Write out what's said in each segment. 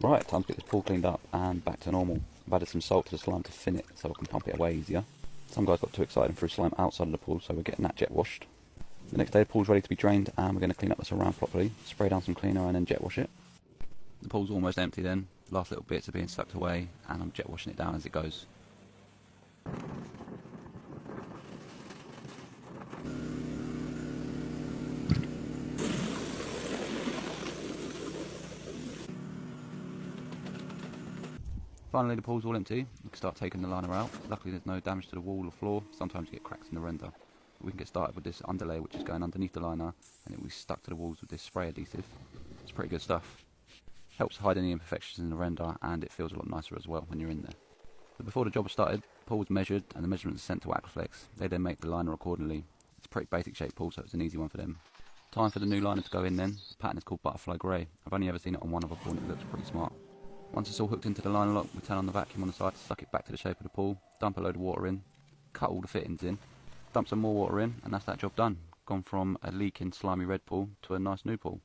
Right, time to get this pool cleaned up and back to normal. I've added some salt to the slime to thin it so I can pump it away easier. Some guys got too excited and threw slime outside of the pool, so we're getting that jet washed. The next day the pool's ready to be drained and we're going to clean up the surround properly, spray down some cleaner and then jet wash it. The pool's almost empty then, the last little bits are being sucked away and I'm jet washing it down as it goes. Finally the pool's all empty, we can start taking the liner out. Luckily there's no damage to the wall or floor, sometimes you get cracks in the render. But we can get started with this underlay which is going underneath the liner and it will be stuck to the walls with this spray adhesive. It's pretty good stuff. Helps hide any imperfections in the render and it feels a lot nicer as well when you're in there. So before the job was started, the pool was measured and the measurements sent to Aquaflex. They then make the liner accordingly. It's a pretty basic shaped pool so it's an easy one for them. Time for the new liner to go in then. The pattern is called Butterfly Grey. I've only ever seen it on one other pool and it looks pretty smart. Once it's all hooked into the liner lock, we turn on the vacuum on the side, suck it back to the shape of the pool, dump a load of water in, cut all the fittings in, dump some more water in, and that's that job done. Gone from a leaking slimy red pool to a nice new pool.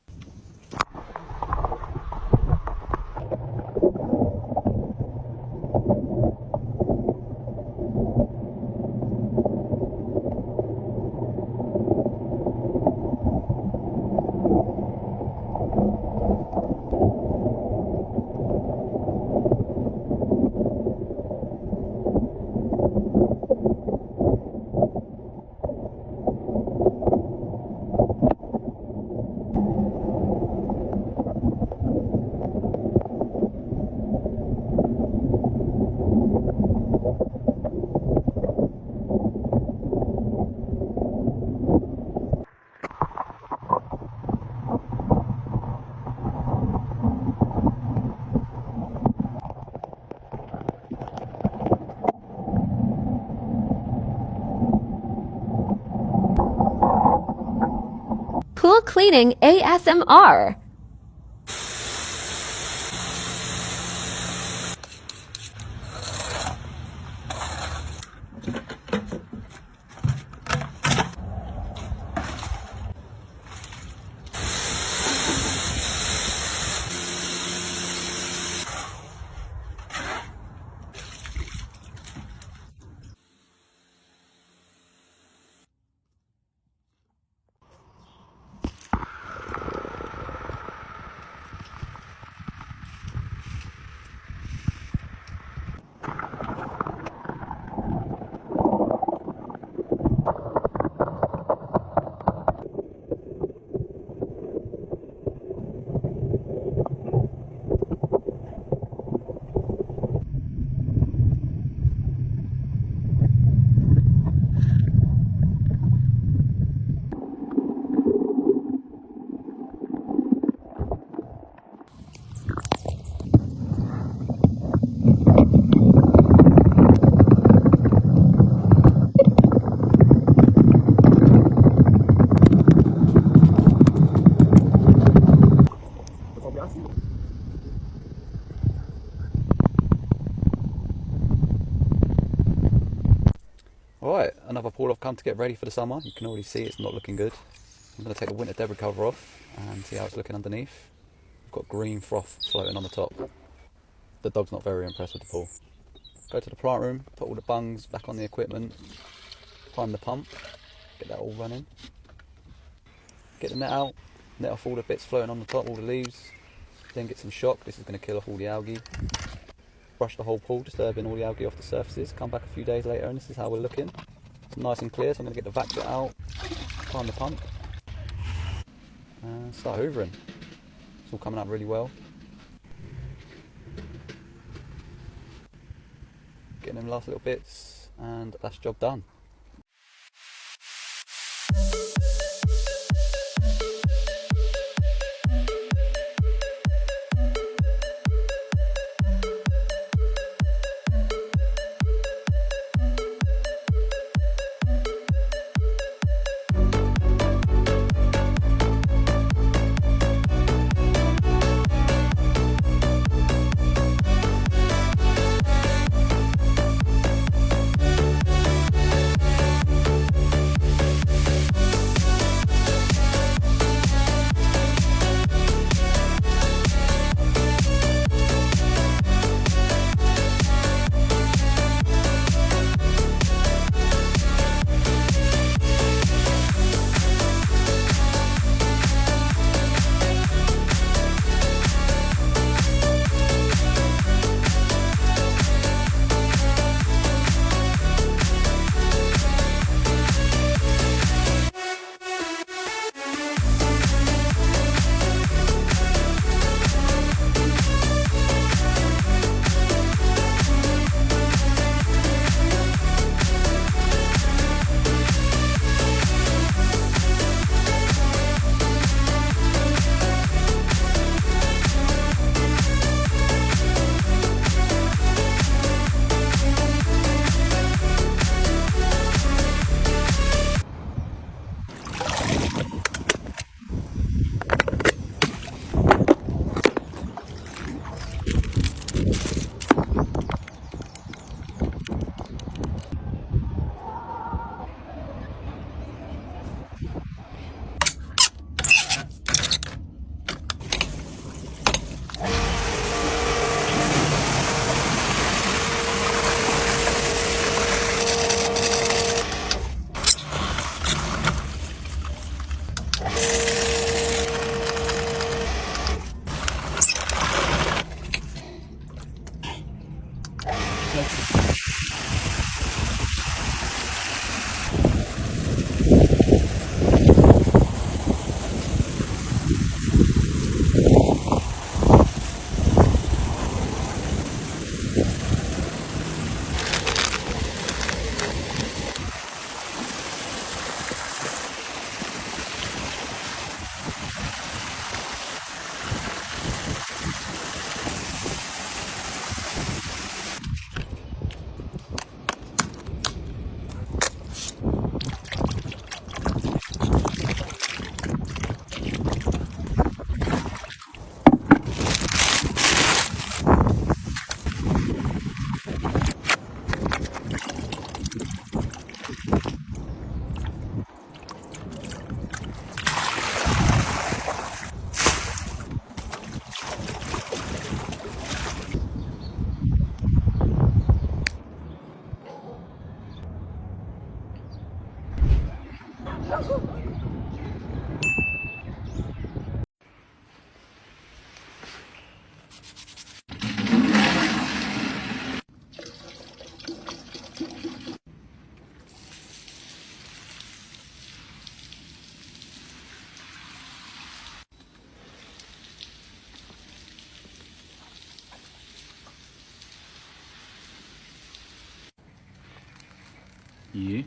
Pool cleaning ASMR. Alright, another pool I've come to get ready for the summer. You can already see it's not looking good. I'm going to take the winter debris cover off and see how it's looking underneath. We've got green froth floating on the top. The dog's not very impressed with the pool. Go to the plant room, put all the bungs back on the equipment, prime the pump, get that all running. Get the net out, net off all the bits floating on the top, all the leaves. Then get some shock, this is going to kill off all the algae. Brush the whole pool, disturbing all the algae off the surfaces. Come back a few days later and this is how we're looking. It's nice and clear, so I'm going to get the vac jet out, prime the pump, and start hoovering. It's all coming out really well. Getting them last little bits, and that's job done. You?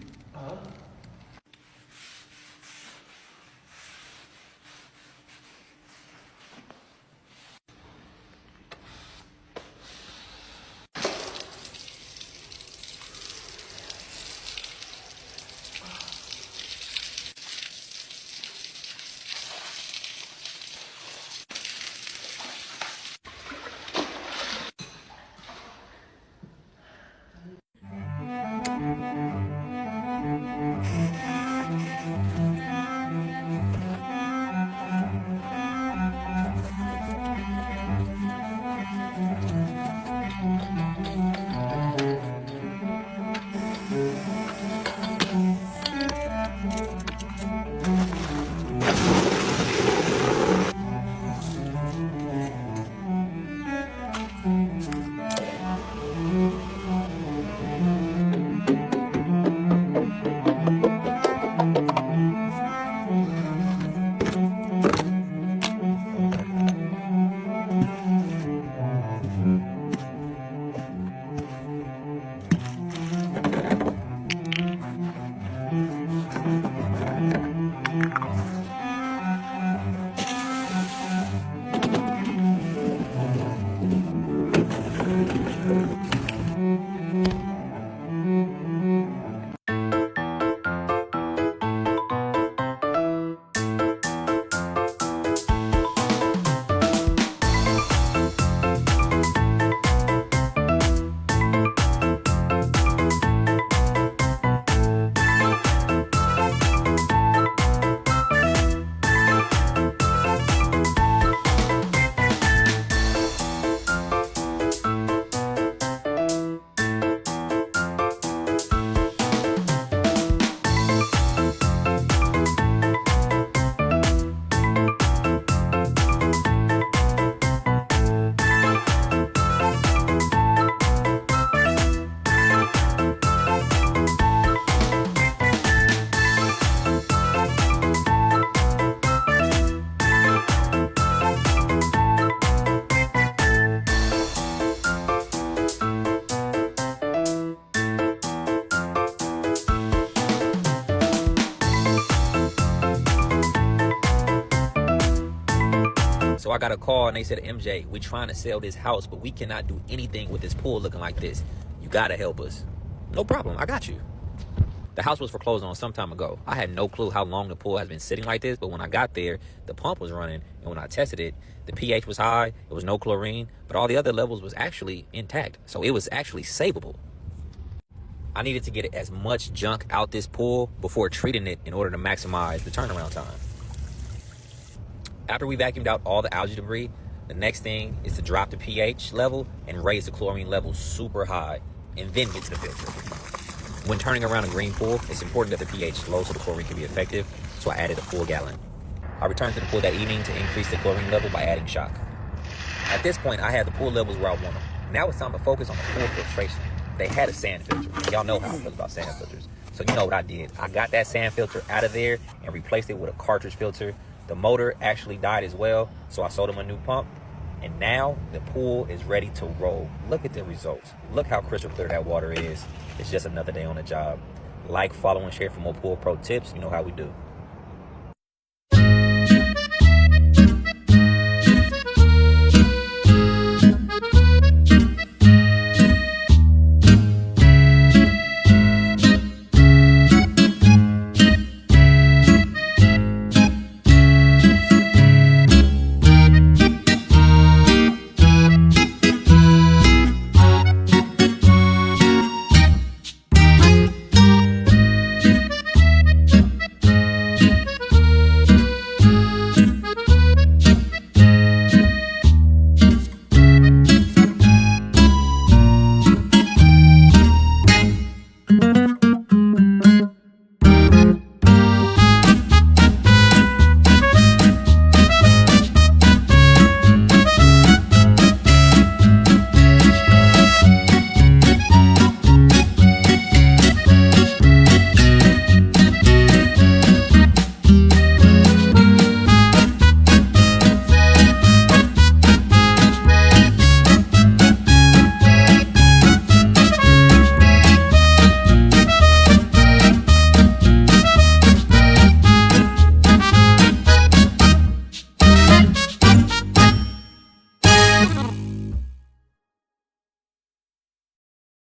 So I got a call and they said, MJ, we're trying to sell this house, but we cannot do anything with this pool looking like this. You got to help us. No problem. I got you. The house was foreclosed on some time ago. I had no clue how long the pool has been sitting like this, but when I got there, the pump was running, and when I tested it, the pH was high, there was no chlorine, but all the other levels was actually intact. So it was actually savable. I needed to get as much junk out this pool before treating it in order to maximize the turnaround time. After we vacuumed out all the algae debris, the next thing is to drop the pH level and raise the chlorine level super high, and then get to the filter. When turning around a green pool, it's important that the pH is low so the chlorine can be effective, so I added a full gallon. I returned to the pool that evening to increase the chlorine level by adding shock. At this point, I had the pool levels where I want them. Now it's time to focus on the pool filtration. they had a sand filter. Y'all know how I feel about sand filters. So you know what I did? I got that sand filter out of there and replaced it with a cartridge filter. The motor actually died as well, so I sold them a new pump. And now the pool is ready to roll. Look at the results. Look how crystal clear that water is. It's just another day on the job. Like, follow, and share for more pool pro tips. You know how we do.